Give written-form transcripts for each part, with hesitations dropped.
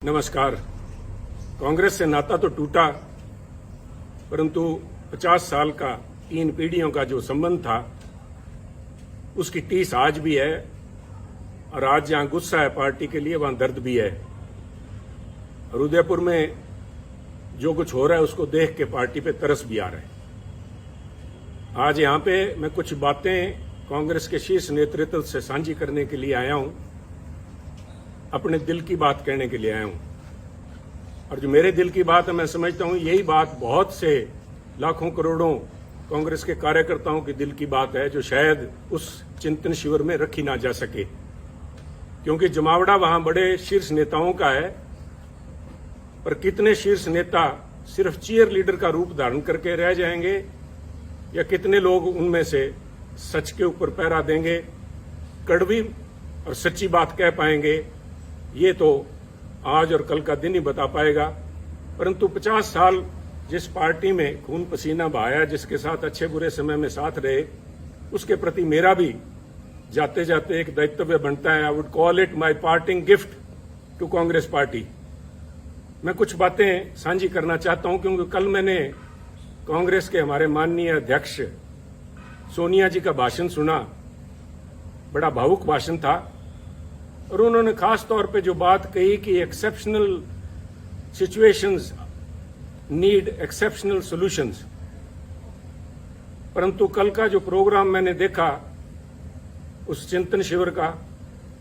नमस्कार। कांग्रेस से नाता तो टूटा, परंतु 50 साल का 3 पीढ़ियों का जो संबंध था उसकी टीस आज भी है। और आज जहां गुस्सा है पार्टी के लिए, वहां दर्द भी है। और उदयपुर में जो कुछ हो रहा है उसको देख के पार्टी पे तरस भी आ रहा है। आज यहां पे मैं कुछ बातें कांग्रेस के शीर्ष नेतृत्व से साझी करने के लिए आया हूं, अपने दिल की बात कहने के लिए आया हूं। और जो मेरे दिल की बात है, मैं समझता हूं यही बात बहुत से लाखों करोड़ों कांग्रेस के कार्यकर्ताओं की दिल की बात है, जो शायद उस चिंतन शिविर में रखी ना जा सके, क्योंकि जमावड़ा वहां बड़े शीर्ष नेताओं का है। पर कितने शीर्ष नेता सिर्फ चीयर लीडर का रूप धारण करके रह जाएंगे, या कितने लोग उनमें से सच के ऊपर पहरा देंगे, कड़वी और सच्ची बात कह पाएंगे, ये तो आज और कल का दिन ही बता पाएगा। परंतु 50 साल जिस पार्टी में खून पसीना बहाया, जिसके साथ अच्छे बुरे समय में साथ रहे, उसके प्रति मेरा भी जाते जाते एक दायित्व बनता है। I would call it my parting gift to Congress party. मैं कुछ बातें साझी करना चाहता हूं, क्योंकि कल मैंने कांग्रेस के हमारे माननीय अध्यक्ष सोनिया जी का भाषण सुना। बड़ा भावुक भाषण था, और उन्होंने खास तौर पे जो बात कही कि exceptional situations need exceptional solutions. परंतु कल का जो प्रोग्राम मैंने देखा उस चिंतन शिविर का,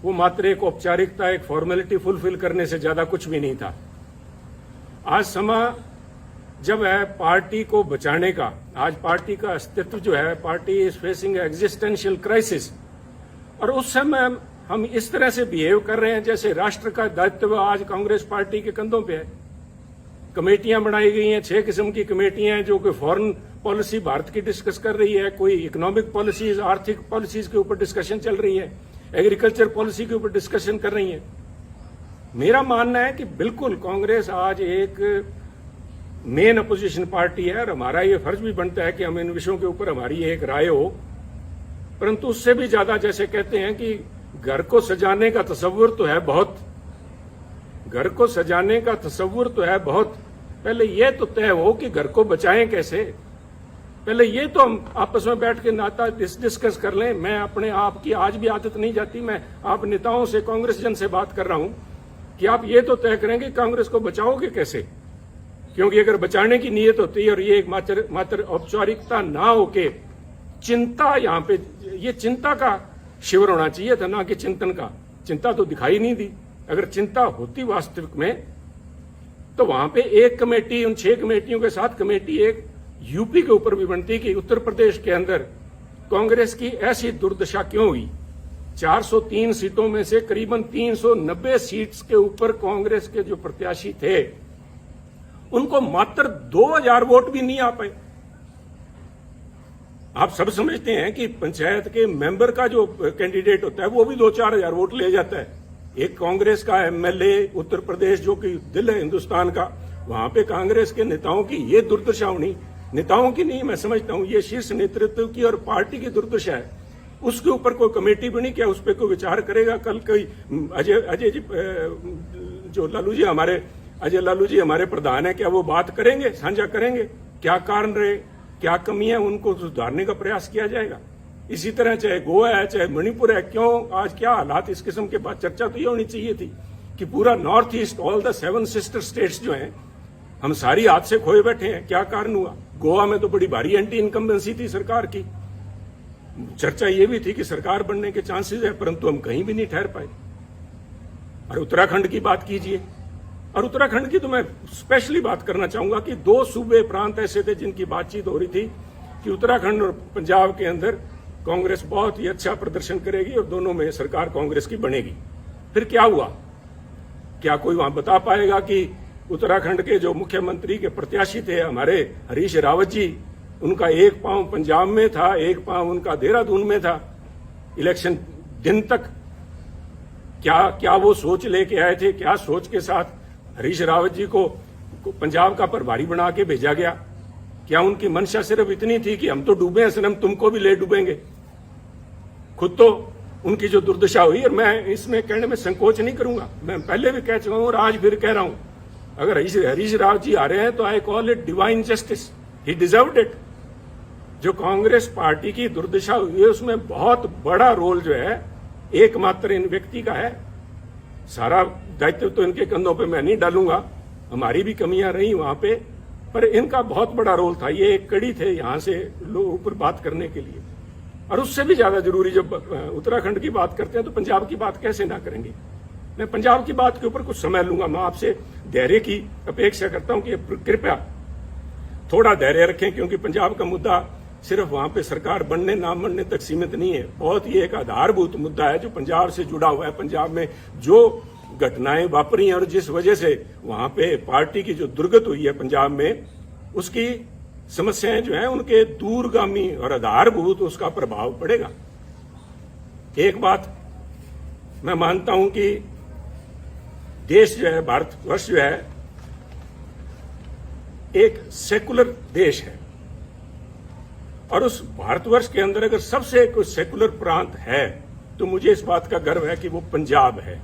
वो मात्र एक औपचारिकता, एक फॉर्मेलिटी फुलफिल करने से ज्यादा कुछ भी नहीं था। आज समय जब है पार्टी को बचाने का, आज पार्टी का अस्तित्व जो है, party is facing existential crisis, और उस समय हम इस तरह से बिहेव कर रहे हैं जैसे राष्ट्र का दायित्व आज कांग्रेस पार्टी के कंधों पे है। कमेटियां बनाई गई हैं, 6 किस्म की कमेटियां हैं, जो कि फॉरेन पॉलिसी भारत की डिस्कस कर रही है, कोई इकोनॉमिक पॉलिसीज, आर्थिक पॉलिसीज के ऊपर डिस्कशन चल रही है, एग्रीकल्चर पॉलिसी के ऊपर डिस्कशन कर रही है। मेरा मानना है कि बिल्कुल कांग्रेस आज एक मेन अपोजिशन पार्टी है, और हमारा ये फर्ज भी बनता है कि हम इन विषयों के ऊपर हमारी एक राय हो। परंतु उससे भी ज्यादा, जैसे कहते हैं कि घर को सजाने का तस्वुर तो है बहुत, घर को सजाने का तस्वुर तो है बहुत, पहले यह तो तय हो कि घर को बचाएं कैसे। पहले ये तो हम आपस में बैठ के नाता डिस्कस कर लें। मैं अपने आप की आज भी आदत नहीं जाती, मैं आप नेताओं से, कांग्रेस जन से बात कर रहा हूं कि आप ये तो तय करेंगे कांग्रेस को बचाओगे कैसे। क्योंकि अगर बचाने की नीयत होती है और ये एक मात्र औपचारिकता ना होके चिंता, यहां पे ये चिंता का शिविर होना चाहिए था, ना कि चिंतन का। चिंता तो दिखाई नहीं दी। अगर चिंता होती वास्तविक में, तो वहां पे एक कमेटी, उन 6 कमेटियों के साथ कमेटी एक यूपी के ऊपर भी बनती कि उत्तर प्रदेश के अंदर कांग्रेस की ऐसी दुर्दशा क्यों हुई। 403 सीटों में से करीबन 390 सीट्स के ऊपर कांग्रेस के जो प्रत्याशी थे, उनको मात्र 2000 वोट भी नहीं आ पाए। आप सब समझते हैं कि पंचायत के मेंबर का जो कैंडिडेट होता है वो भी 2-4 हजार वोट ले जाता है। एक कांग्रेस का एमएलए उत्तर प्रदेश, जो कि दिल है हिंदुस्तान का, वहां पे कांग्रेस के नेताओं की ये दुर्दशा होनी, नेताओं की नहीं, मैं समझता हूं ये शीर्ष नेतृत्व की और पार्टी की दुर्दशा है। उसके ऊपर कोई कमेटी बनी, क्या उस पर कोई विचार करेगा? कल कोई अजय जी, जो लालू जी हमारे, अजय लालू जी हमारे प्रधान है, क्या वो बात करेंगे, साझा करेंगे क्या कारण रहे, क्या कमियां, उनको सुधारने का प्रयास किया जाएगा। इसी तरह चाहे गोवा है, चाहे मणिपुर है, क्यों आज क्या हालात, इस किस्म के बाद चर्चा तो ये होनी चाहिए थी कि पूरा north east, all the 7 sister states जो हैं, हम सारी हाथ से खोए बैठे हैं। क्या कारण हुआ? गोवा में तो बड़ी भारी एंटी इनकम्बेंसी थी सरकार की। चर्चा ये भी थी कि सरकार बनने के चांसेस है, परंतु हम कहीं भी नहीं ठहर पाए। और उत्तराखंड की बात कीजिए, और उत्तराखंड की तो मैं स्पेशली बात करना चाहूंगा कि 2 सूबे प्रांत ऐसे थे जिनकी बातचीत हो रही थी कि उत्तराखंड और पंजाब के अंदर कांग्रेस बहुत ही अच्छा प्रदर्शन करेगी और दोनों में सरकार कांग्रेस की बनेगी। फिर क्या हुआ? क्या कोई वहां बता पाएगा कि उत्तराखंड के जो मुख्यमंत्री के प्रत्याशी थे हमारे हरीश रावत जी, उनका एक पांव पंजाब में था, एक पांव उनका देहरादून में था इलेक्शन दिन तक। क्या वो सोच लेके आए थे? क्या सोच के साथ हरीश रावत जी को पंजाब का प्रभारी बना के भेजा गया? क्या उनकी मंशा सिर्फ इतनी थी कि हम तो डूबे हैं सनम, तुमको भी ले डूबेंगे? खुद तो उनकी जो दुर्दशा हुई, और मैं इसमें कहने में संकोच नहीं करूंगा, मैं पहले भी कह चुका हूं और आज फिर कह रहा हूं, अगर हरीश राव जी आ रहे हैं तो I call it divine justice, he deserved it. जो कांग्रेस पार्टी की दुर्दशा हुई है उसमें बहुत बड़ा रोल जो है एकमात्र इन व्यक्ति का है। सारा दायित्व तो इनके कंधों पे मैं नहीं डालूंगा, हमारी भी कमियां रही वहां पे, पर इनका बहुत बड़ा रोल था। ये एक कड़ी थे यहां से लोगों ऊपर बात करने के लिए। और उससे भी ज्यादा जरूरी, जब उत्तराखंड की बात करते हैं तो पंजाब की बात कैसे ना करेंगे। मैं पंजाब की बात के ऊपर कुछ समय लूंगा। मैं आपसे धैर्य की अपेक्षा करता हूं कि कृपया थोड़ा धैर्य रखें, क्योंकि पंजाब का मुद्दा सिर्फ वहां पे सरकार बनने ना बनने तक सीमित नहीं है। बहुत ही एक आधारभूत मुद्दा है जो पंजाब से जुड़ा हुआ है। पंजाब में जो घटनाएं वापरी हैं और जिस वजह से वहां पे पार्टी की जो दुर्गत हुई है पंजाब में, उसकी समस्याएं जो हैं उनके दूरगामी और आधारभूत उसका प्रभाव पड़ेगा। एक बात मैं मानता हूं कि देश जो है, भारतवर्ष जो है, एक सेकुलर देश है, और उस भारतवर्ष के अंदर अगर सबसे कोई सेकुलर प्रांत है तो मुझे इस बात का गर्व है कि वो पंजाब है।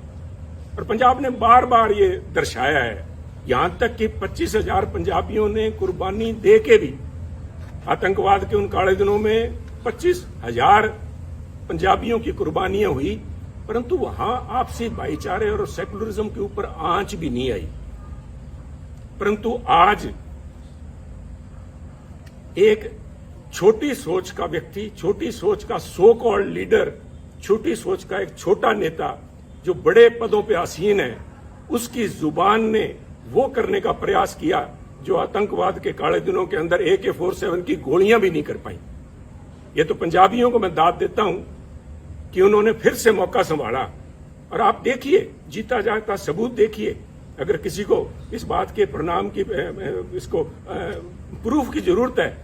और पंजाब ने बार बार ये दर्शाया है, यहां तक कि 25,000 पंजाबियों ने कुर्बानी दे के भी, आतंकवाद के उन काले दिनों में 25,000 पंजाबियों की कुर्बानियां हुई, परंतु वहां आपसी भाईचारे और सेकुलरिज्म के ऊपर आंच भी नहीं आई। परंतु आज एक छोटी सोच का व्यक्ति, छोटी सोच का सो कॉल्ड लीडर, छोटी सोच का एक छोटा नेता जो बड़े पदों पे आसीन है, उसकी जुबान ने वो करने का प्रयास किया जो आतंकवाद के काले दिनों के अंदर AK-47 की गोलियां भी नहीं कर पाई। ये तो पंजाबियों को मैं दाद देता हूं कि उन्होंने फिर से मौका संभाला। और आप देखिए, जीता जागता सबूत देखिए। अगर किसी को इस बात के परिणाम की, इसको प्रूफ की जरूरत है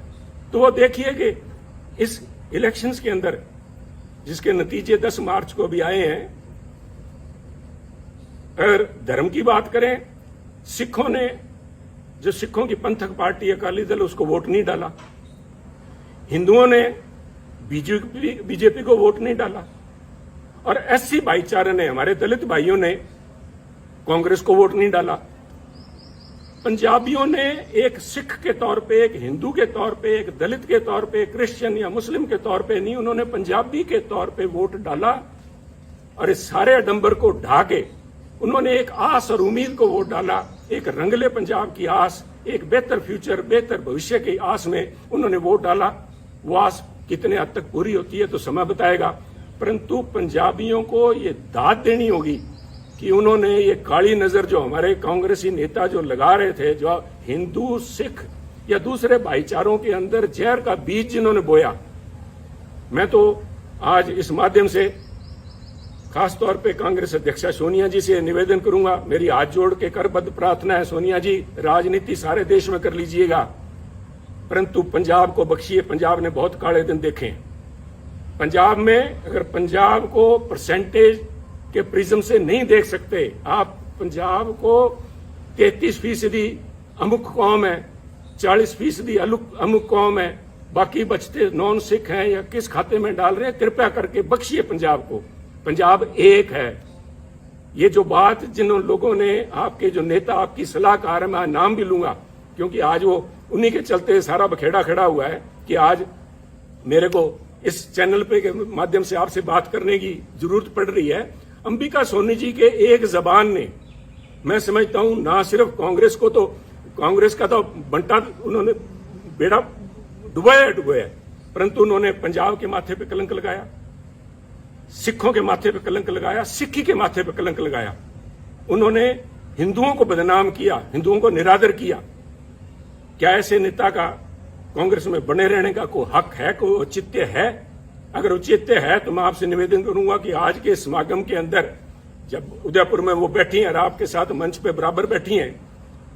तो वो देखिए कि इस इलेक्शंस के अंदर जिसके नतीजे 10 मार्च को भी आए हैं, अगर धर्म की बात करें, सिखों ने, जो सिखों की पंथक पार्टी अकाली दल, उसको वोट नहीं डाला। हिंदुओं ने बीजेपी को वोट नहीं डाला, और SC भाईचारे ने, हमारे दलित भाइयों ने कांग्रेस को वोट नहीं डाला। पंजाबियों ने एक सिख के तौर पे, एक हिंदू के तौर पे, एक दलित के तौर पे, क्रिश्चियन या मुस्लिम के तौर पे नहीं, उन्होंने पंजाबी के तौर पे वोट डाला। और इस सारे आडंबर को ढा के उन्होंने एक आस और उम्मीद को वोट डाला, एक रंगले पंजाब की आस, एक बेहतर फ्यूचर, बेहतर भविष्य की आस में उन्होंने वोट डाला। वो आस कितने हद तक पूरी होती है तो समय बताएगा, परंतु पंजाबियों को ये दाद देनी होगी कि उन्होंने ये काली नजर जो हमारे कांग्रेसी नेता जो लगा रहे थे, जो हिंदू, सिख या दूसरे भाईचारों के अंदर जहर का बीज जिन्होंने बोया, मैं तो आज इस माध्यम से खासतौर पे कांग्रेस अध्यक्षा सोनिया जी से निवेदन करूंगा, मेरी हाथ जोड़ के करबद्ध प्रार्थना है, सोनिया जी, राजनीति सारे देश में कर लीजिएगा, परंतु पंजाब को बख्शिए। पंजाब ने बहुत काले दिन देखे हैं। पंजाब में अगर पंजाब को परसेंटेज के प्रिज्म से नहीं देख सकते आप, पंजाब को 33% अमुक कौम है, 40% अमुक कौम है, बाकी बचते नॉन सिख हैं या किस खाते में डाल रहे हैं, कृपया करके बख्शिए पंजाब को। पंजाब एक है। ये जो बात जिन लोगों ने, आपके जो नेता, आपकी सलाहकार है, मैं नाम भी लूंगा क्योंकि आज वो उन्हीं के चलते सारा बखेड़ा खड़ा हुआ है कि आज मेरे को इस चैनल पे के माध्यम से आपसे बात करने की जरूरत पड़ रही है। अंबिका सोनी जी के एक जबान ने, मैं समझता हूं, ना सिर्फ कांग्रेस को, तो कांग्रेस का तो बंटा उन्होंने बेड़ा डुबाया, परंतु उन्होंने पंजाब के माथे पे कलंक लगाया, सिखों के माथे पे कलंक लगाया, सिक्खी के माथे पे कलंक लगाया। उन्होंने हिंदुओं को बदनाम किया, हिंदुओं को निरादर किया। क्या ऐसे नेता का कांग्रेस में बने रहने का कोई हक है, कोई औचित्य है? अगर औचित्य है तो मैं आपसे निवेदन करूंगा कि आज के समागम के अंदर, जब उदयपुर में वो बैठी हैं और आपके साथ मंच पे बराबर बैठी हैं,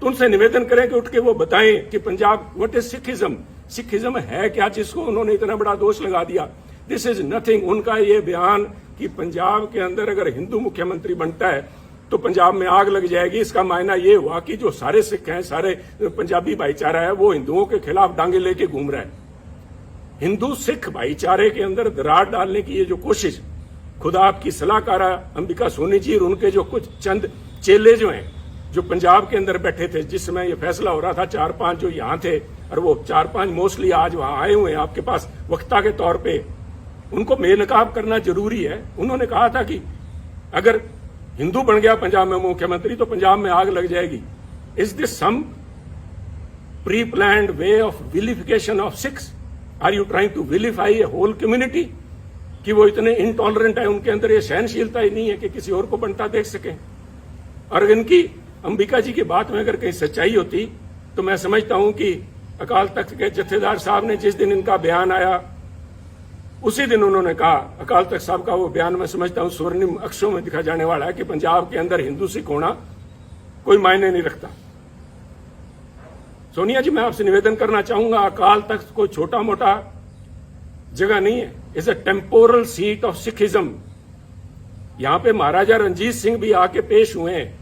तो उनसे निवेदन करें कि उठ के वो बताएं कि Punjab, what is Sikhism, Sikhism है क्या जिसको उन्होंने इतना बड़ा दोष लगा दिया। This is nothing. उनका ये बयान कि पंजाब के अंदर अगर हिंदू मुख्यमंत्री बनता है तो पंजाब में आग लग जाएगी, इसका मायना ये हुआ कि जो सारे सिख हैं, सारे पंजाबी भाईचारा है, वो हिंदुओं के खिलाफ डांगे लेके घूम रहा है। हिंदू सिख भाईचारे के अंदर दरार डालने की ये जो कोशिश खुद आपकी सलाहकार अंबिका सोनी जी और उनके जो कुछ चंद चेले जो हैं, जो पंजाब के अंदर बैठे थे जिस समय ये फैसला हो रहा था, 4-5 जो यहाँ थे और वो 4-5 मोस्टली आज वहां आए हुए हैं आपके पास वक्ता के तौर पे, उनको बेनकाब करना जरूरी है। उन्होंने कहा था कि अगर हिंदू बन गया पंजाब में मुख्यमंत्री तो पंजाब में आग लग जाएगी। Is this some pre planned way of vilification of Sikhs? Are you trying to vilify a whole community? कि वो इतने इनटॉलरेंट है, उनके अंदर ये सहनशीलता ही नहीं है कि किसी और को बनता देख सकें। और इनकी अंबिका जी की बात में अगर कहीं सच्चाई होती तो मैं समझता हूं कि अकाल तख्त के जत्थेदार साहब ने जिस दिन इनका बयान आया उसी दिन उन्होंने कहा, अकाल तख्त साहब का वो बयान मैं समझता हूं स्वर्णिम अक्षरों में दिखा जाने वाला है कि पंजाब के अंदर हिंदू सिख होना कोई मायने नहीं रखता। सोनिया जी, मैं आपसे निवेदन करना चाहूंगा, अकाल तख्त कोई छोटा मोटा जगह नहीं है, is a temporal seat of Sikhism. यहां पे महाराजा रंजीत सिंह भी आके पेश हुए हैं।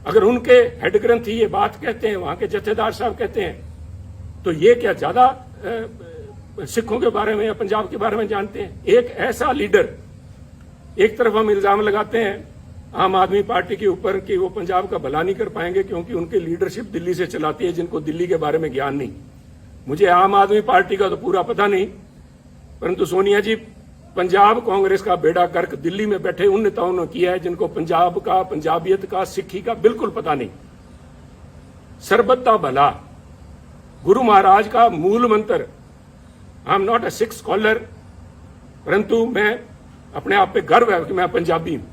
अगर उनके हेड ग्रंथी ये बात कहते हैं, वहां के जत्थेदार साहब कहते हैं, तो ये क्या ज्यादा सिखों के बारे में या पंजाब के बारे में जानते हैं? एक ऐसा लीडर, एक तरफ हम इल्जाम लगाते हैं आम आदमी पार्टी के ऊपर कि वो पंजाब का भला नहीं कर पाएंगे क्योंकि उनकी लीडरशिप दिल्ली से चलाती है, जिनको दिल्ली के बारे में ज्ञान नहीं। मुझे आम आदमी पार्टी का तो पूरा पता नहीं, परंतु सोनिया जी, पंजाब कांग्रेस का बेड़ा गर्क दिल्ली में बैठे उन नेताओं ने किया है जिनको पंजाब का, पंजाबियत का, सिक्खी का बिल्कुल पता नहीं। सरबत दा भला गुरु महाराज का मूल मंत्र। I am not a Sikh scholar, परंतु मैं अपने आप पे गर्व है कि मैं पंजाबी हूं।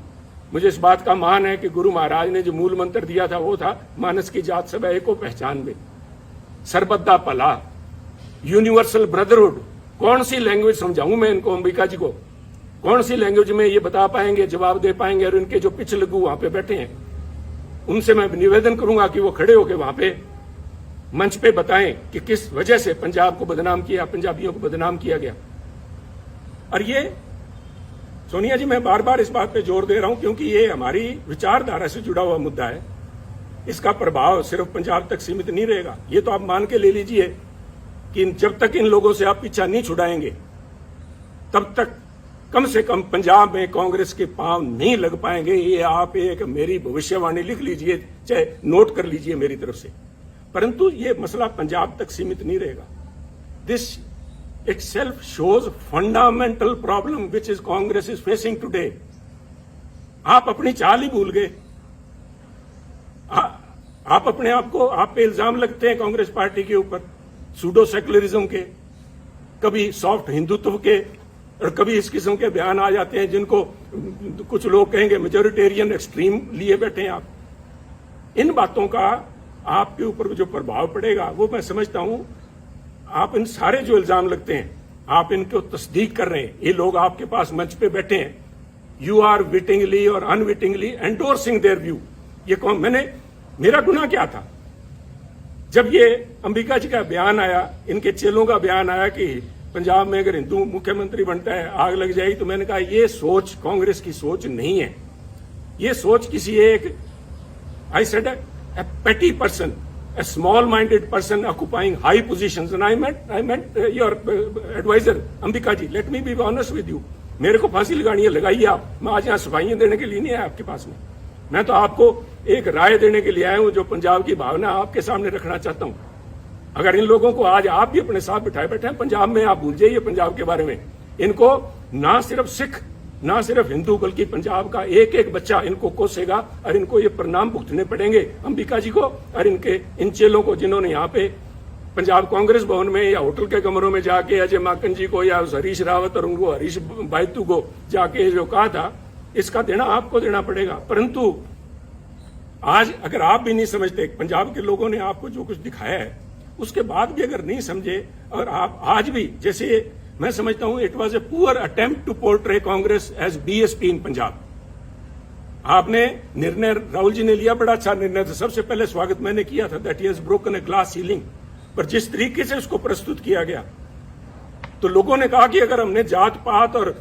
मुझे इस बात का मान है कि गुरु महाराज ने जो मूल मंत्र दिया था वो था मानस की जात सब एको पहचान में, सरबत दा भला, यूनिवर्सल ब्रदरहुड। कौन सी लैंग्वेज समझाऊं मैं इनको, अंबिका जी को? कौन सी लैंग्वेज में ये बता पाएंगे, जवाब दे पाएंगे? और इनके जो पिछलगू वहां पे बैठे हैं उनसे मैं निवेदन करूंगा कि वो खड़े होकर वहां पे मंच पे बताएं कि किस वजह से पंजाब को बदनाम किया, पंजाबियों को बदनाम किया गया। और ये सोनिया जी, मैं बार बार इस बात पे जोर दे रहा हूं क्योंकि ये हमारी विचारधारा से जुड़ा हुआ मुद्दा है। इसका प्रभाव सिर्फ पंजाब तक सीमित नहीं रहेगा। ये तो आप मान के ले लीजिए कि जब तक इन लोगों से आप पीछा नहीं छुड़ाएंगे तब तक कम से कम पंजाब में कांग्रेस के पांव नहीं लग पाएंगे। ये आप एक मेरी भविष्यवाणी लिख लीजिए, चाहे नोट कर लीजिए मेरी तरफ से। परंतु ये मसला पंजाब तक सीमित नहीं रहेगा। This itself shows fundamental problem which is Congress is facing today. आप अपनी चाल ही भूल गए। आप अपने आप को, आप पे इल्जाम लगते हैं कांग्रेस पार्टी के ऊपर सूडो सेकुलरिज्म के, कभी सॉफ्ट हिंदुत्व के, और कभी इस किस्म के बयान आ जाते हैं जिनको कुछ लोग कहेंगे मेजोरिटेरियन एक्सट्रीम लिए बैठे हैं आप। इन बातों का आपके ऊपर जो प्रभाव पड़ेगा वो मैं समझता हूं। आप इन सारे जो इल्जाम लगते हैं आप इनको तस्दीक कर रहे हैं। ये लोग आपके पास मंच पे बैठे हैं, यू आर विटिंगली और अनविटिंगली एंडोर्सिंग देयर व्यू। ये कौन, मेरा गुनाह क्या था? जब ये अंबिका जी का बयान आया, इनके चेलों का बयान आया कि पंजाब में अगर हिंदू मुख्यमंत्री बनता है आग लग जाएगी, तो मैंने कहा ये सोच कांग्रेस की सोच नहीं है। ये सोच किसी एक, I said, a petty person, a small-minded person occupying high positions, and I meant your advisor, Ambika ji. Let me be honest with you. मेरे को फांसी लगानी है, लगाइए आप। मैं आज यहाँ सफाइयां देने के लिए नहीं आया आपके पास में। मैं तो आपको एक राय देने के लिए आया हूँ, जो पंजाब की भावना आपके सामने रखना चाहता हूँ। अगर इन लोगों को आज आप भी अपने साथ बिठाए बैठे हैं पंजाब में, आप भूल जाइए पंजाब के बारे में। इनको ना सिर्फ सिख, ना सिर्फ हिंदू, बल्कि पंजाब का एक एक बच्चा इनको कोसेगा और इनको ये परिणाम भुगतने पड़ेंगे, अंबिका जी को और इनके इन चेलों को, जिन्होंने यहाँ पे पंजाब कांग्रेस भवन में या होटल के कमरों में जाके अजय माकन जी को या हरीश रावत और उनको हरीश बाइतू को जाके जो कहा था, इसका देना आपको देना पड़ेगा। परंतु आज अगर आप भी नहीं समझते, पंजाब के लोगों ने आपको जो कुछ दिखाया है उसके बाद भी अगर नहीं समझे, और आप आज भी, जैसे मैं समझता हूं it was a poor attempt to portray Congress as BSP in Punjab. आपने निर्णय, राहुल जी ने लिया, बड़ा अच्छा निर्णय था, सबसे पहले स्वागत मैंने किया था, that he has broken a glass ceiling. पर जिस तरीके से उसको प्रस्तुत किया गया, तो लोगों ने कहा कि अगर हमने जात पात और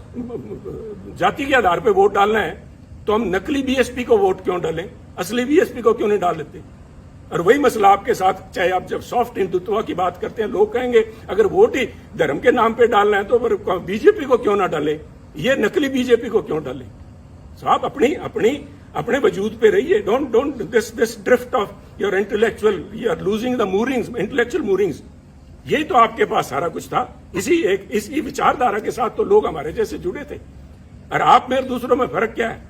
जाति के आधार पर वोट डालना है तो हम नकली बीएसपी को वोट क्यों डालें, असली बीएसपी को क्यों नहीं डाल लेते। और वही मसला आपके साथ, चाहे आप जब सॉफ्ट हिंदुत्व की बात करते हैं, लोग कहेंगे अगर वोट ही धर्म के नाम पे डालना है तो फिर बीजेपी को क्यों ना डाले। ये नकली बीजेपी को क्यों डालें? साहब अपने वजूद पे रहिए। Don't this drift of your intellectual, you are losing the moorings, intellectual moorings. यही तो आपके पास सारा कुछ था। इसी विचारधारा के साथ तो लोग हमारे जैसे जुड़े थे। और आप में और दूसरों में फर्क क्या है,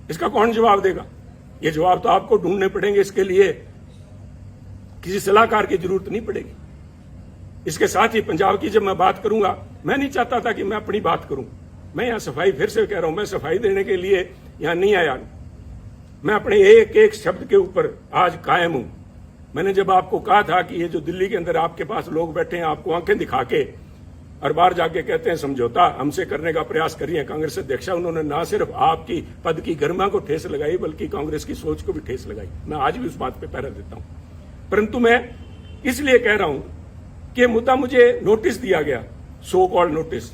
इसका कौन जवाब देगा? ये जवाब तो आपको ढूंढने पड़ेंगे। इसके लिए किसी सलाहकार की जरूरत नहीं पड़ेगी। इसके साथ ही पंजाब की जब मैं बात करूंगा, मैं नहीं चाहता था कि मैं अपनी बात करूं। मैं यहां सफाई, फिर से कह रहा हूं, मैं सफाई देने के लिए यहां नहीं आया। मैं अपने एक एक शब्द के ऊपर आज कायम हूं। मैंने जब आपको कहा था कि ये जो दिल्ली के अंदर आपके पास लोग बैठे हैं, आपको आंखें दिखा के और बाहर जाके कहते हैं समझौता हमसे करने का प्रयास करिए कांग्रेस अध्यक्षा, उन्होंने ना सिर्फ आपकी पद की गरिमा को ठेस लगाई बल्कि कांग्रेस की सोच को भी ठेस लगाई। मैं आज भी उस बात पे पहरा देता हूं। परंतु मैं इसलिए कह रहा हूं कि मुद्दा मुझे नोटिस दिया गया, सो कॉल्ड नोटिस,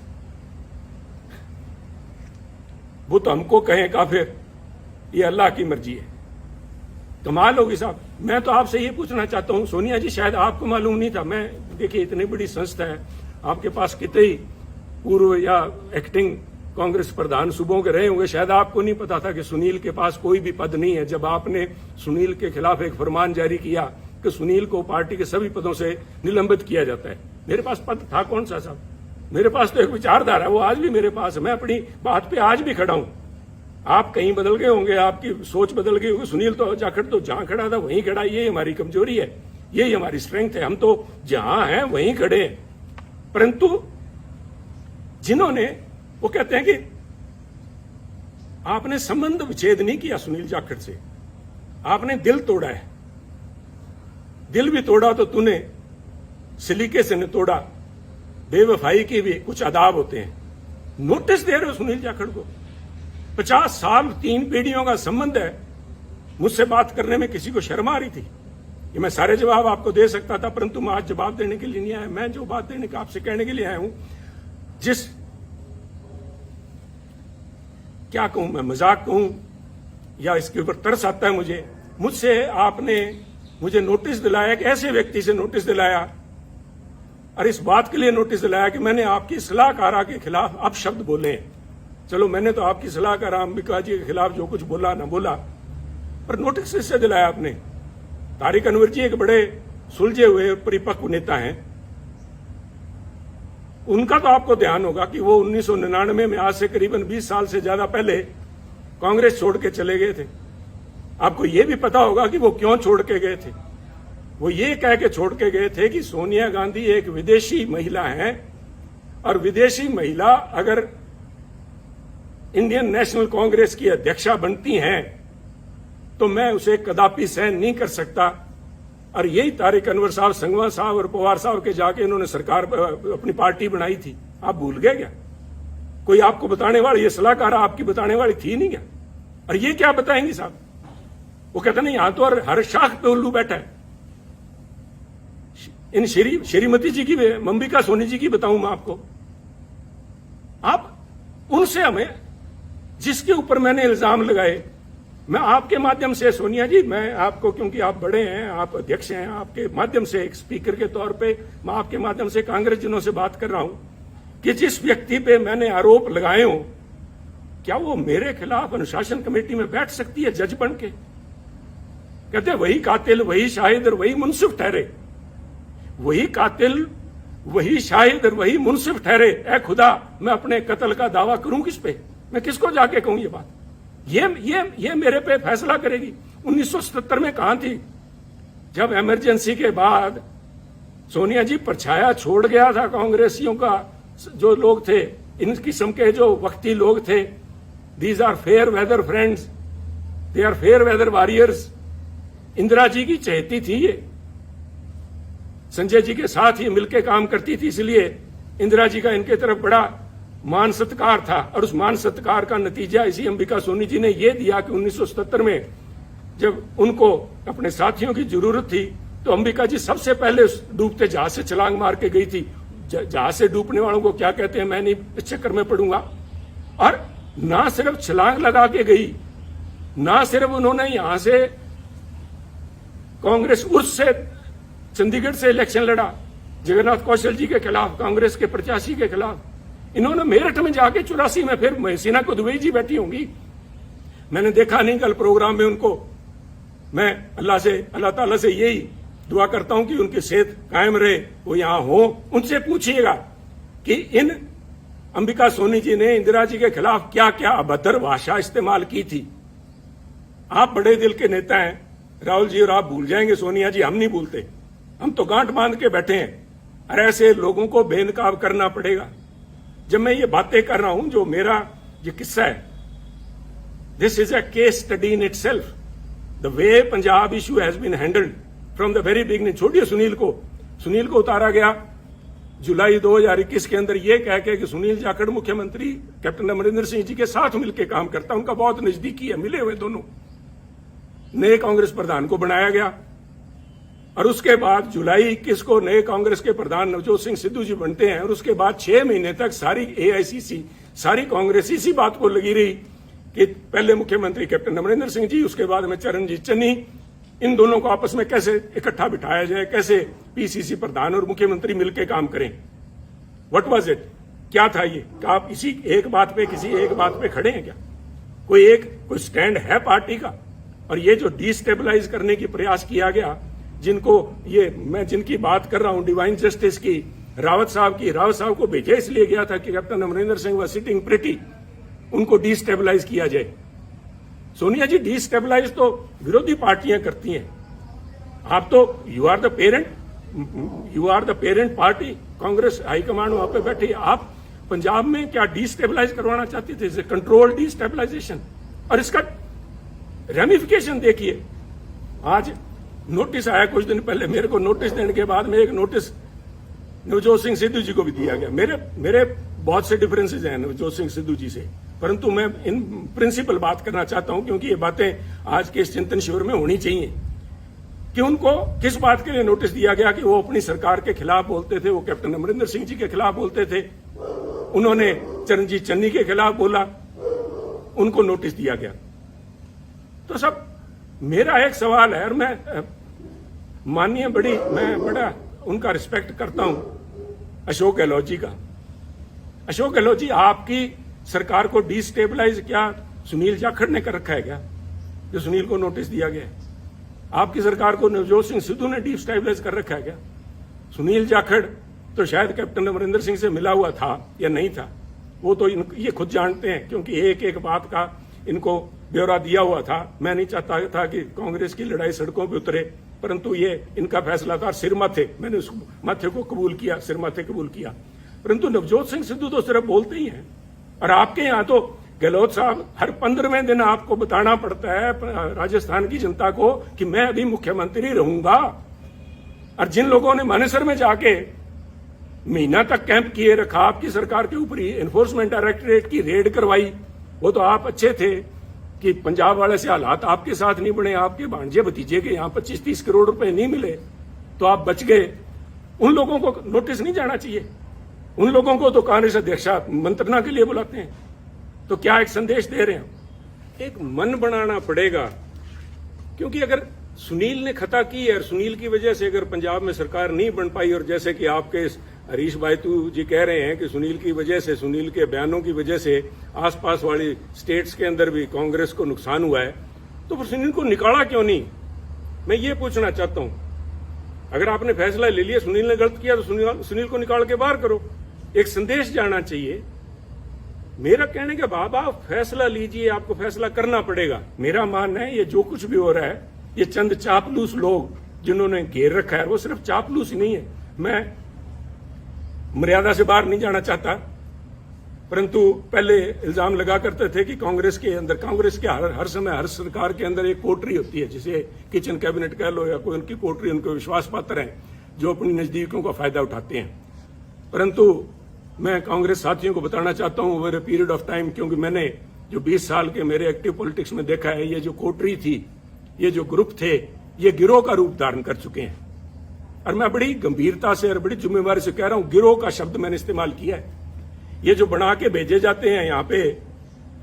वो तो हमको कहें काफिर, ये अल्लाह की मर्जी है। कमाल होगी साहब। मैं तो आपसे ये पूछना चाहता हूं, सोनिया जी शायद आपको मालूम नहीं था, मैं देखिए इतनी बड़ी संस्था है, आपके पास कितने पूर्व या एक्टिंग कांग्रेस प्रधान सूबों के रहे होंगे, शायद आपको नहीं पता था कि सुनील के पास कोई भी पद नहीं है। जब आपने सुनील के खिलाफ एक फरमान जारी किया कि सुनील को पार्टी के सभी पदों से निलंबित किया जाता है, मेरे पास पद था कौन सा साहब? मेरे पास तो एक विचारधारा है, वो आज भी मेरे पास है। मैं अपनी बात पे आज भी खड़ा हूं। आप कहीं बदल गए होंगे, आपकी सोच बदल गई होगी। सुनील तो जाखड़ तो जहां खड़ा था वहीं खड़ा। ये हमारी कमजोरी है, यही हमारी स्ट्रेंथ है। हम तो जहां हैं वहीं खड़े हैं। परंतु जिन्होंने, वो कहते हैं कि आपने संबंध विच्छेद नहीं किया सुनील जाखड़ से, आपने दिल तोड़ा है। दिल भी तोड़ा तो तूने सलीके से न तोड़ा, बेवफाई के भी कुछ आदाब होते हैं। नोटिस दे रहे हो सुनील जाखड़ को। 50 साल 3 पीढ़ियों का संबंध है। मुझसे बात करने में किसी को शर्म आ रही थी? ये मैं सारे जवाब आपको दे सकता था, परंतु मैं आज जवाब देने के लिए नहीं आया। मैं जो बात देने का आपसे कहने के लिए आया हूं, जिस क्या कहूं मैं, मजाक कहूं या इसके ऊपर तरस आता है मुझसे आपने मुझे नोटिस दिलाया, एक ऐसे व्यक्ति से नोटिस दिलाया, और इस बात के लिए नोटिस दिलाया कि मैंने आपकी सलाहकारा के खिलाफ अपशब्द बोले हैं। चलो मैंने तो आपकी सलाहकार अंबिका जी के खिलाफ जो कुछ बोला ना बोला, पर नोटिस इससे दिलाया आपने। तारिक अनवर जी एक बड़े सुलझे हुए परिपक्व नेता हैं। उनका तो आपको ध्यान होगा कि वो 1999 में, आज से करीबन 20 साल से ज्यादा पहले, कांग्रेस छोड़ के चले गए थे। आपको ये भी पता होगा कि वो क्यों छोड़ के गए थे। वो ये कह के छोड़ के गए थे कि सोनिया गांधी एक विदेशी महिला है, और विदेशी महिला अगर इंडियन नेशनल कांग्रेस की अध्यक्षा बनती हैं तो मैं उसे कदापि सहन नहीं कर सकता। और यही तारिक अनवर साहब, संगवा साहब और पवार साहब के जाके इन्होंने सरकार अपनी पार्टी बनाई थी। आप भूल गए क्या? कोई आपको बताने वाली, ये सलाहकार आपकी बताने वाली थी नहीं क्या? और ये क्या बताएंगी साहब? वो कहते नहीं, यहां तो हर शाख पे उल्लू बैठा है। इन श्रीमती जी की, अंबिका सोनी जी की बताऊं मैं आपको। आप उनसे, हमें जिसके ऊपर मैंने इल्जाम लगाए, मैं आपके माध्यम से, सोनिया जी, मैं आपको, क्योंकि आप बड़े हैं, आप अध्यक्ष हैं, आपके माध्यम से एक स्पीकर के तौर पे मैं आपके माध्यम से कांग्रेस जनों से बात कर रहा हूं कि जिस व्यक्ति पे मैंने आरोप लगाए हो, क्या वो मेरे खिलाफ अनुशासन कमेटी में बैठ सकती है जज बन के? कहते वही कातिल, वही शाहिद और वही मुंसिफ ठहरे। वही कातिल, वही शाहिद और वही मुंसिफ ठहरे। ए खुदा, मैं अपने कत्ल का दावा करूं किस पे? मैं किसको जाके कहूं ये बात? ये मेरे पे फैसला करेगी। 1977 में कहां थी जब इमरजेंसी के बाद सोनिया जी परछाया छोड़ गया था कांग्रेसियों का? जो लोग थे, इन किस्म के जो वक्ती लोग थे, these are fair weather friends, they are fair weather warriors. Indira ji की चहेती थी ये, संजय जी के साथ ही मिलकर काम करती थी, इसलिए इंदिरा जी का इनके तरफ बड़ा मान सत्कार था। और उस मान सत्कार का नतीजा इसी अंबिका सोनी जी ने यह दिया कि 1977 में जब उनको अपने साथियों की जरूरत थी तो अंबिका जी सबसे पहले उस डूबते जहाज से छलांग मार के गई थी। जहाज से डूबने वालों को क्या कहते हैं मैं नहीं इस चक्कर में पड़ूंगा। और ना सिर्फ छलांग लगा के गई, ना सिर्फ उन्होंने यहां से कांग्रेस उससे चंडीगढ़ से इलेक्शन लड़ा जगन्नाथ कौशल जी के खिलाफ, कांग्रेस के प्रत्याशी के खिलाफ। इन्होंने मेरठ में जाके 84 में फिर महसीना को दुबई जी बैठी होंगी, मैंने देखा नहीं कल प्रोग्राम में उनको। मैं अल्लाह ताला से यही दुआ करता हूं कि उनकी सेहत कायम रहे, वो यहां हो। उनसे पूछिएगा कि इन अंबिका सोनी जी ने इंदिरा जी के खिलाफ क्या क्या अभद्र भाषा इस्तेमाल की थी। आप बड़े दिल के नेता हैं राहुल जी, और आप भूल जाएंगे सोनिया जी, हम नहीं भूलते, हम तो गांठ बांध के बैठे हैं। और ऐसे लोगों को बेनकाब करना पड़ेगा। जब मैं ये बातें कर रहा हूं, जो मेरा ये किस्सा है, this is a case study in itself, the way Punjab issue has been handled from the very beginning. छोड़िए सुनील को उतारा गया जुलाई 2021 के अंदर ये कह के कि सुनील जाखड़ मुख्यमंत्री कैप्टन अमरिंदर सिंह जी के साथ मिलकर काम करता, उनका बहुत नजदीकी है, मिले हुए दोनों। नए कांग्रेस प्रधान को बनाया गया और उसके बाद जुलाई 21 को नए कांग्रेस के प्रधान नवजोत सिंह सिद्धू जी बनते हैं। और उसके बाद 6 महीने तक सारी एआईसीसी, सारी कांग्रेस इसी बात को लगी रही कि पहले मुख्यमंत्री कैप्टन अमरिंदर सिंह जी, उसके बाद में चरणजीत चन्नी, इन दोनों को आपस में कैसे इकट्ठा बिठाया जाए, कैसे पीसीसी प्रधान और मुख्यमंत्री मिलकर काम करें। व्हाट वाज इट, क्या था ये? क्या आप इसी एक बात पे, किसी एक बात पे खड़े हैं क्या? कोई स्टैंड है पार्टी का? और ये जो डिस्टेबलाइज करने की प्रयास किया गया, मैं जिनकी बात कर रहा हूं, डिवाइन जस्टिस की, रावत साहब को भेजा इसलिए गया था कि कैप्टन अमरिंदर सिंह व सिटिंग प्रिटी, उनको डिस्टेबलाइज किया जाए। सोनिया जी, डिस्टेबलाइज तो विरोधी पार्टियां करती हैं, आप तो you are the parent party, Congress high command वहां पे बैठी। आप पंजाब में क्या डिस्टेबलाइज करवाना चाहती थे? Control destabilisation. और इसका रेमिफिकेशन देखिए, आज नोटिस आया कुछ दिन पहले, मेरे को नोटिस देने के बाद में एक नोटिस नवजोत सिंह सिद्धू जी को भी दिया गया। मेरे बहुत से डिफरेंसेज हैं नवजोत सिंह सिद्धू जी से, परंतु मैं इन प्रिंसिपल बात करना चाहता हूं, क्योंकि ये बातें आज के इस चिंतन शिविर में होनी चाहिए कि उनको किस बात के लिए नोटिस दिया गया कि वो अपनी सरकार के खिलाफ बोलते थे, वो कैप्टन अमरिंदर सिंह जी के खिलाफ बोलते थे, उन्होंने चरणजीत चन्नी के खिलाफ बोला, उनको नोटिस दिया गया। तो सब मेरा एक सवाल है, और मैं बड़ा उनका रिस्पेक्ट करता हूं, अशोक गहलोत जी का। अशोक गहलोत जी, आपकी सरकार को डिस्टेबलाइज क्या सुनील जाखड़ ने कर रखा है क्या, जो सुनील को नोटिस दिया गया है? आपकी सरकार को नवजोत सिंह सिद्धू ने डिस्टेबलाइज कर रखा है क्या? सुनील जाखड़ तो शायद कैप्टन अमरिंदर सिंह से मिला हुआ था या नहीं था, वो तो ये खुद जानते हैं, क्योंकि एक एक बात का इनको ब्यौरा दिया हुआ था। मैं नहीं चाहता था कि कांग्रेस की लड़ाई सड़कों पर उतरे, परंतु ये इनका फैसला था। सिर माथे, मैंने उस माथे को कबूल किया, सिर माथे कबूल किया। परंतु नवजोत सिंह सिद्धू तो सिर्फ बोलते ही हैं। और आपके यहां तो गहलोत साहब हर 15वें दिन आपको बताना पड़ता है राजस्थान की जनता को कि मैं अभी मुख्यमंत्री रहूंगा। और जिन लोगों ने मानेसर में जाके महीना तक कैंप किए रखा, आपकी सरकार के ऊपर ही एनफोर्समेंट डायरेक्टरेट की रेड करवाई, वो तो आप अच्छे थे कि पंजाब वाले से हालात आपके साथ नहीं बने, आपके भांजे भतीजे के यहाँ 25-30 करोड़ रुपए नहीं मिले तो आप बच गए। उन लोगों को नोटिस नहीं जाना चाहिए? उन लोगों को तो कांग्रेस अध्यक्ष मंत्रणा के लिए बुलाते हैं। तो क्या एक संदेश दे रहे हैं? एक मन बनाना पड़ेगा, क्योंकि अगर सुनील ने खता की है और सुनील की वजह से अगर पंजाब में सरकार नहीं बन पाई, और जैसे कि आपके हरीश बायतू जी कह रहे हैं कि सुनील की वजह से, सुनील के बयानों की वजह से आसपास वाली स्टेट्स के अंदर भी कांग्रेस को नुकसान हुआ है, तो फिर सुनील को निकाला क्यों नहीं? मैं ये पूछना चाहता हूं। अगर आपने फैसला ले लिया, सुनील ने गलत किया, तो सुनील को निकाल के बाहर करो। एक संदेश जाना चाहिए। मेरा कहने के बाद आप फैसला लीजिए, आपको फैसला करना पड़ेगा। मेरा मानना है ये जो कुछ भी हो रहा है, ये चंद चापलूस लोग जिन्होंने घेर रखा है, वो सिर्फ चापलूस ही नहीं है। मैं मर्यादा से बाहर नहीं जाना चाहता, परंतु पहले इल्जाम लगा करते थे कि कांग्रेस के हर समय हर सरकार के अंदर एक कोटरी होती है, जिसे किचन कैबिनेट कह लो या कोई उनकी कोटरी, उनके विश्वास पात्र हैं जो अपनी नजदीकियों का फायदा उठाते हैं। परंतु मैं कांग्रेस साथियों को बताना चाहता हूं over a period of time, क्योंकि मैंने जो 20 साल के मेरे एक्टिव पॉलिटिक्स में देखा है, ये जो कोटरी थी, ये जो ग्रुप थे, ये गिरोह का रूप धारण कर चुके हैं। और मैं बड़ी गंभीरता से और बड़ी जिम्मेवारी से कह रहा हूं, गिरोह का शब्द मैंने इस्तेमाल किया है। ये जो बना के भेजे जाते हैं यहाँ पे,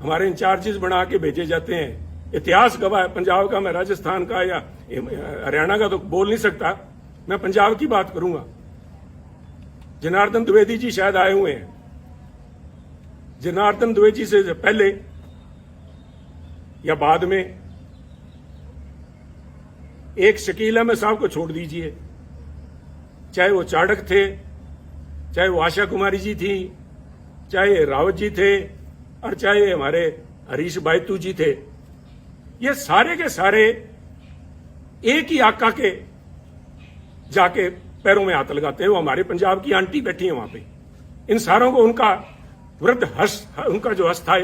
हमारे इंचार्जेस बना के भेजे जाते हैं, इतिहास गवाह है पंजाब का, मैं राजस्थान का या हरियाणा का तो बोल नहीं सकता, मैं पंजाब की बात करूंगा। जनार्दन द्विवेदी जी शायद आए हुए हैं, जनार्दन द्विवेदी से पहले या बाद में, एक शकील अहमद साहब को छोड़ दीजिए, चाहे वो चाणक्य थे, चाहे वो आशा कुमारी जी थी, चाहे रावत जी थे, और चाहे हमारे हरीश बायतू जी थे, ये सारे के सारे एक ही आका के जाके पैरों में हाथ लगाते हैं। वो हमारे पंजाब की आंटी बैठी है वहां पे, इन सारों को उनका वृद्ध उनका जो हस्त था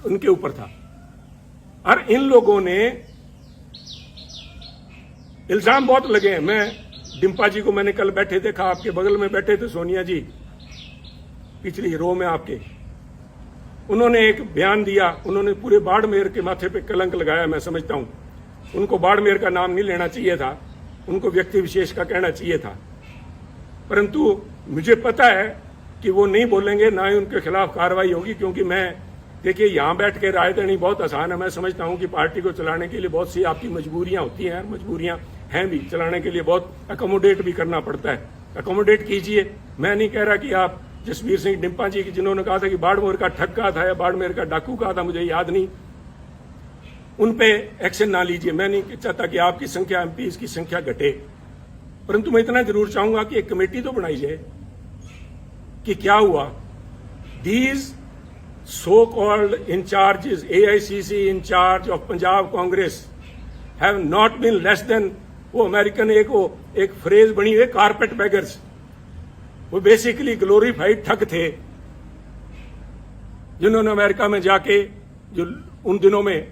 उनके ऊपर था। और इन लोगों ने इल्जाम बहुत लगे हैं। मैं डिम्पा जी को मैंने कल बैठे देखा, आपके बगल में बैठे थे सोनिया जी, पिछली रो में आपके, उन्होंने एक बयान दिया, उन्होंने पूरे बाड़मेर के माथे पे कलंक लगाया। मैं समझता हूं उनको बाड़मेर का नाम नहीं लेना चाहिए था, उनको व्यक्ति विशेष का कहना चाहिए था, परंतु मुझे पता है कि वो नहीं बोलेंगे, ना ही उनके खिलाफ कार्रवाई होगी। क्योंकि मैं, देखिए, यहां बैठ के राय देनी बहुत आसान है। मैं समझता हूं कि पार्टी को चलाने के लिए बहुत सी आपकी मजबूरियां होती हैं, मजबूरियां हैं भी, चलाने के लिए बहुत अकोमोडेट भी करना पड़ता है। अकोमोडेट कीजिए। मैं नहीं कह रहा कि आप जसवीर सिंह डिम्पा जी की, जिन्होंने कहा था कि बाड़मेर का ठग था या बाड़मेर का डाकू कहा था, मुझे याद नहीं, उन पे एक्शन ना लीजिए। मैं नहीं चाहता कि आपकी संख्या, एमपीज की संख्या घटे, परंतु मैं इतना जरूर चाहूंगा कि एक कमेटी तो बनाई जाए कि क्या हुआ। These so called incharges, AICC incharge of Punjab Congress have not been less than, वो अमेरिकन एक फ्रेज बनी हुई, कारपेट बैगर्स। वो बेसिकली ग्लोरीफाइड ठग थे, जिन्होंने अमेरिका में जाके, जो उन दिनों में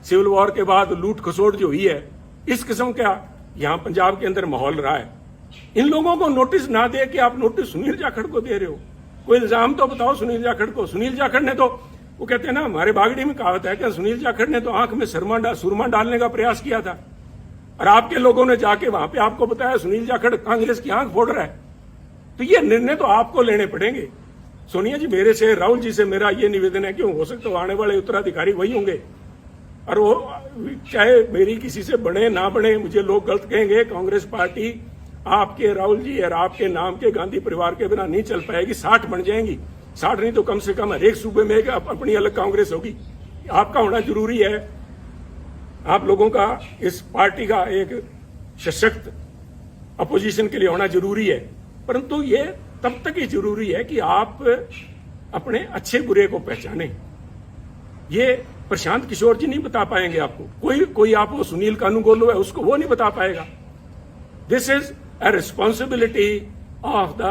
सिविल वॉर के बाद लूट खसोट जो हुई है, इस किस्म का यहां पंजाब के अंदर माहौल रहा है। इन लोगों को नोटिस ना दे के आप नोटिस सुनील जाखड़ को दे रहे हो। कोई इल्जाम तो बताओ सुनील जाखड़ को। सुनील जाखड़ ने तो, वो कहते हैं ना, हमारे बागड़ी में कहावत है कि सुनील जाखड़ ने तो आंख में सुरमा डालने का प्रयास किया था, और आपके लोगों ने जाके वहां पे आपको बताया सुनील जाखड़ कांग्रेस की आंख फोड़ रहा है। तो ये निर्णय तो आपको लेने पड़ेंगे। सोनिया जी, मेरे से, राहुल जी से मेरा ये निवेदन है कि हो सकता है आने वाले उत्तराधिकारी वही होंगे, और वो चाहे मेरी किसी से बने ना बने, मुझे लोग गलत कहेंगे, कांग्रेस पार्टी आपके, राहुल जी और आपके नाम के गांधी परिवार के बिना नहीं चल पाएगी। 60 बन जाएंगी, 60 नहीं तो कम से कम हर एक सूबे में अपनी अलग कांग्रेस होगी। आपका होना जरूरी है, आप लोगों का इस पार्टी का एक सशक्त अपोजिशन के लिए होना जरूरी है। परंतु ये तब तक ही जरूरी है कि आप अपने अच्छे बुरे को पहचाने। ये प्रशांत किशोर जी नहीं बता पाएंगे आपको, कोई आप वो सुनील कानूनगोलो है उसको वो नहीं बता पाएगा। This is a responsibility of the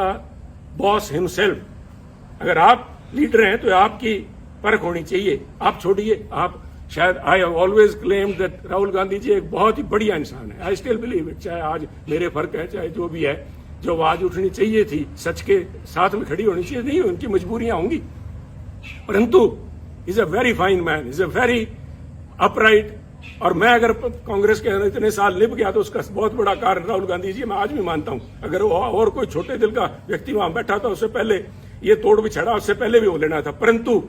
boss himself. अगर आप लीडर हैं तो आपकी परख होनी चाहिए। आप छोड़िए, आप शायद, I have always claimed that Rahul Gandhi ji एक बहुत ही बढ़िया इंसान है। I still believe it. चाहे आज मेरे फर्क है, चाहे जो भी है, जो आवाज उठनी चाहिए थी, सच के साथ में खड़ी होनी चाहिए, नहीं, उनकी मजबूरियां होंगी, परंतु is a very fine man, is a very upright. और मैं अगर कांग्रेस के अंदर इतने साल निभ गया तो उसका बहुत बड़ा कारण राहुल गांधी जी, मैं आज भी मानता हूं। अगर वो और कोई छोटे दिल का व्यक्ति वहां बैठा था, उससे पहले ये तोड़ बिछड़ा, उससे पहले भी हो लेना था। परंतु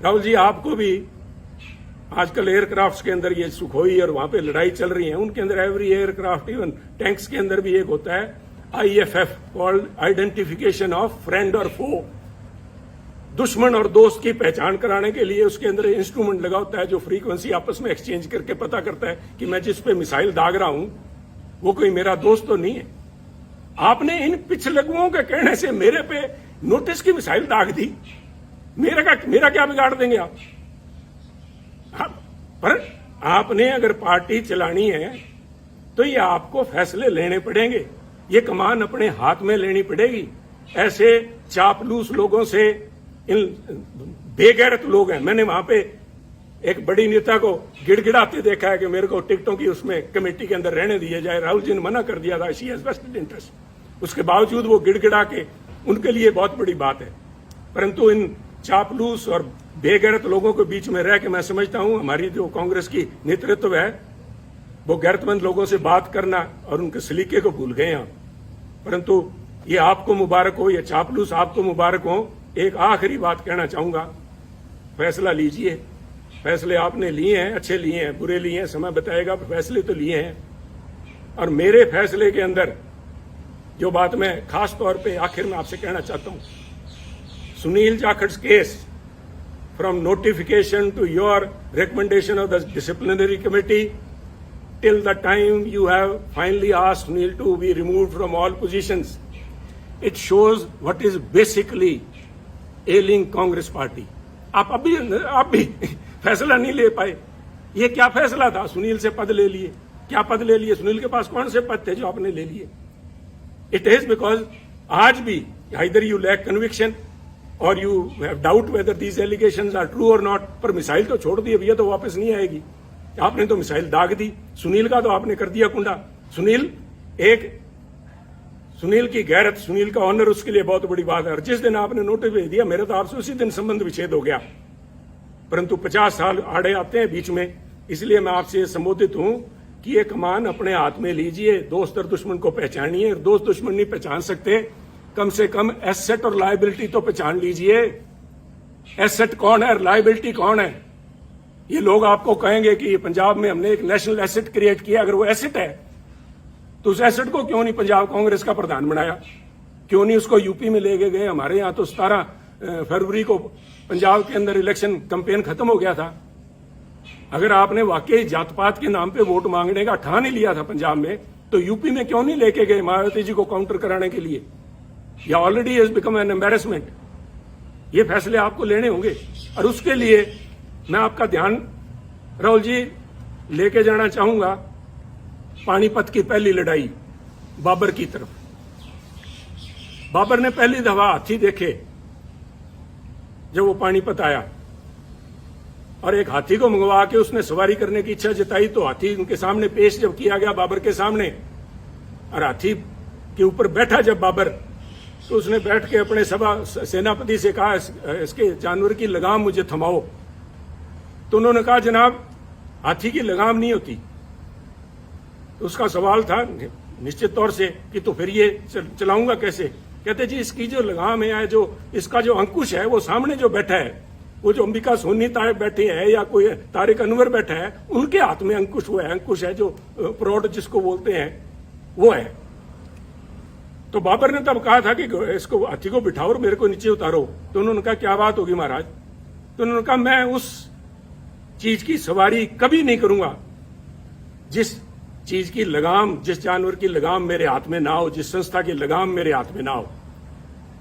राहुल जी, आपको भी आजकल एयरक्राफ्ट के अंदर ये सुखोई और वहां पे लड़ाई चल रही है, उनके अंदर एवरी एयरक्राफ्ट, इवन टैंक्स के अंदर भी एक होता है IFF, called identification of friend और फो। दुश्मन और दोस्त की पहचान कराने के लिए उसके अंदर इंस्ट्रूमेंट लगा होता है जो फ्रीक्वेंसी आपस में एक्सचेंज करके पता करता है कि मैं जिस पे मिसाइल दाग रहा हूं वो कोई मेरा दोस्त तो नहीं है। आपने इन पिछलगुओं के कहने से मेरे पे नोटिस की मिसाइल दाग दी। मेरा क्या बिगाड़ देंगे आप? पर आपने अगर पार्टी चलानी है तो ये आपको फैसले लेने पड़ेंगे, ये कमान अपने हाथ में लेनी पड़ेगी। ऐसे चापलूस लोगों से, इन बेगैरत लोग हैं। मैंने वहां पे एक बड़ी नेता को गिड़गिड़ाते देखा है कि मेरे को टिकटों की उसमें कमेटी के अंदर रहने दिया जाए। राहुल जी ने मना कर दिया था, शी हैज वेस्टेड इंटरेस्ट। उसके बावजूद वो गिड़गिड़ा के, उनके लिए बहुत बड़ी बात है। परंतु इन चापलूस और बेगैरत लोगों के बीच में रह के मैं समझता हूं हमारी जो कांग्रेस की नेतृत्व है वो गैरतमंद लोगों से बात करना और उनके सलीके को भूल गए हैं। परंतु ये आपको मुबारक हो, ये चापलूस आपको मुबारक हो। एक आखिरी बात कहना चाहूंगा, फैसला लीजिए। फैसले आपने लिए हैं, अच्छे लिए हैं, बुरे लिए हैं, समय बताएगा, फैसले तो लिए हैं। और मेरे फैसले के अंदर जो बात मैं खास तौर पे आखिर में आपसे कहना चाहता हूं Sunil Jakhat's case, from notification to your recommendation of the disciplinary committee till the time you have finally asked Sunil to be removed from all positions, it shows what is basically ailing Congress party. आप भी फैसला नहीं ले पाए। ये क्या फैसला था? सुनील से पद ले लिए। क्या पद ले लिए? सुनील के पास कौन से पद थे जो आपने ले लिए? इट इज बिकॉज आज भी आइदर यू लैक कन्विक्शन और you have doubt whether these allegations are true और नॉट। पर मिसाइल तो छोड़ दी, भैया तो वापस नहीं आएगी। आपने तो मिसाइल दाग दी। सुनील का तो आपने कर दिया कुंडा। सुनील की गैरत, सुनील का ऑनर, उसके लिए बहुत बड़ी बात है। और जिस दिन आपने नोटिस भेज दिया, मेरे तो आपसे उसी दिन संबंध विच्छेद हो गया। परंतु 50 साल आड़े आते हैं बीच में, इसलिए मैं आपसे संबोधित हूं कि ये कमान अपने हाथ में लीजिए। दोस्त और दुश्मन को पहचानिए। दोस्त दुश्मन नहीं पहचान सकते, कम से कम एसेट और लायबिलिटी तो पहचान लीजिए। एसेट कौन है, लायबिलिटी कौन है? ये लोग आपको कहेंगे कि पंजाब में हमने एक नेशनल एसेट क्रिएट किया। अगर वो एसेट है तो उस एसेट को क्यों नहीं पंजाब कांग्रेस का प्रधान बनाया? क्यों नहीं उसको यूपी में ले गए? हमारे यहाँ तो 17 फरवरी को पंजाब के अंदर इलेक्शन कैंपेन खत्म हो गया था। अगर आपने वाकई जात पात के नाम पे वोट मांगने का ठान ही लिया था पंजाब में, तो यूपी में क्यों नहीं लेके गए मायावती जी को काउंटर कराने के लिए? या already has become an embarrassment. ये फैसले आपको लेने होंगे और उसके लिए मैं आपका ध्यान, राहुल जी, लेके जाना चाहूंगा पानीपत की पहली लड़ाई बाबर की तरफ। बाबर ने पहली दफा हाथी देखे जब वो पानीपत आया और एक हाथी को मंगवा के उसने सवारी करने की इच्छा जताई। तो हाथी उनके सामने पेश जब किया गया बाबर के सामने, और हाथी के ऊपर बैठा जब बाबर, तो उसने बैठ के अपने सेनापति से कहा, इसके जानवर की लगाम मुझे थमाओ। तो उन्होंने कहा, जनाब हाथी की लगाम नहीं होती। तो उसका सवाल था निश्चित तौर से कि तो फिर ये चलाऊंगा कैसे? कहते जी इसकी जो लगाम है, जो इसका जो अंकुश है, वो सामने जो बैठा है, वो जो अंबिका सोनी तायब बैठी है या कोई तारिक अनवर बैठा है, उनके हाथ में अंकुश वो है। अंकुश है जो प्रौढ़ जिसको बोलते हैं, वो है। तो बाबर ने तब कहा था कि इसको हाथी को बिठाओ और मेरे को नीचे उतारो। तो उन्होंने कहा क्या बात होगी महाराज? तो उन्होंने कहा मैं उस चीज की सवारी कभी नहीं करूंगा जिस चीज की लगाम, जिस जानवर की लगाम मेरे हाथ में ना हो, जिस संस्था की लगाम मेरे हाथ में ना हो।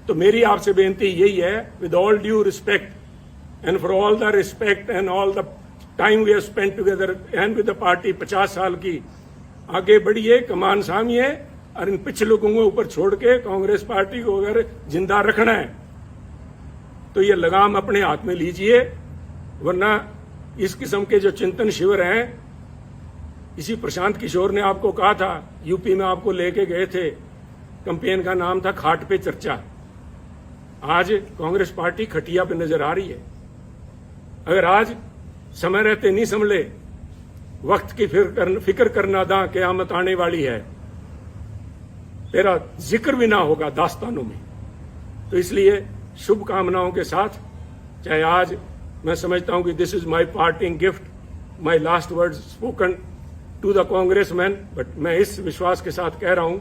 तो मेरी आपसे बेनती यही है, with all due respect and for all the respect and all the time we have spent together and with the party, 50 साल की, आगे बढ़िए, कमान सामिए और इन पिछले लोगों को ऊपर छोड़ के कांग्रेस पार्टी को अगर जिंदा रखना है तो ये लगाम अपने हाथ में लीजिए। वरना इस किस्म के जो चिंतन शिविर हैं, इसी प्रशांत किशोर ने आपको कहा था, यूपी में आपको लेके गए थे, कैंपेन का नाम था खाट पे चर्चा। आज कांग्रेस पार्टी खटिया पे नजर आ रही है। अगर आज समय रहते नहीं संभले, वक्त की फिक्र करना दा क़यामत आने वाली है, तेरा जिक्र भी ना होगा दास्तानों में। तो इसलिए शुभकामनाओं के साथ, चाहे आज मैं समझता हूं कि this is my parting gift, my last words spoken to the Congressman, but मैं इस विश्वास के साथ कह रहा हूं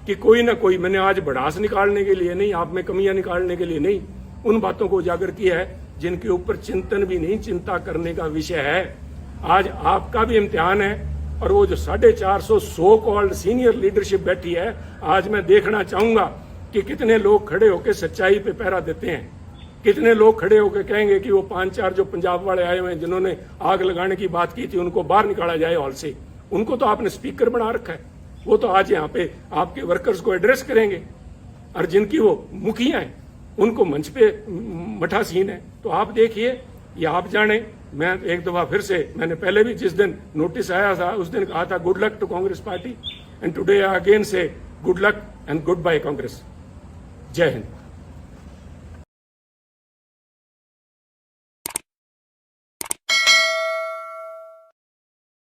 कि कोई ना कोई, मैंने आज भड़ास निकालने के लिए नहीं, आप में कमियां निकालने के लिए नहीं, उन बातों को उजागर किया है जिनके ऊपर चिंतन भी नहीं, चिंता करने का विषय है। आज आपका भी इम्तिहान है। और वो जो 450 सो कॉल्ड सीनियर लीडरशिप बैठी है, आज मैं देखना चाहूंगा कि कितने लोग खड़े होकर सच्चाई पे पहरा देते हैं, कितने लोग खड़े होकर कहेंगे कि वो 5-4 जो पंजाब वाले आए हुए हैं जिन्होंने आग लगाने की बात की थी, उनको बाहर निकाला जाए हॉल से। उनको तो आपने स्पीकर बना रखा है, वो तो आज यहाँ पे आपके वर्कर्स को एड्रेस करेंगे। और जिनकी वो मुखिया हैं, उनको मंच पे मठासीन है। तो आप देखिए, या आप जाने। मैं एक दफा फिर से, मैंने पहले भी जिस दिन नोटिस आया था उस दिन कहा था good luck to Congress party, and today I again say good luck and goodbye Congress. Jai Hind.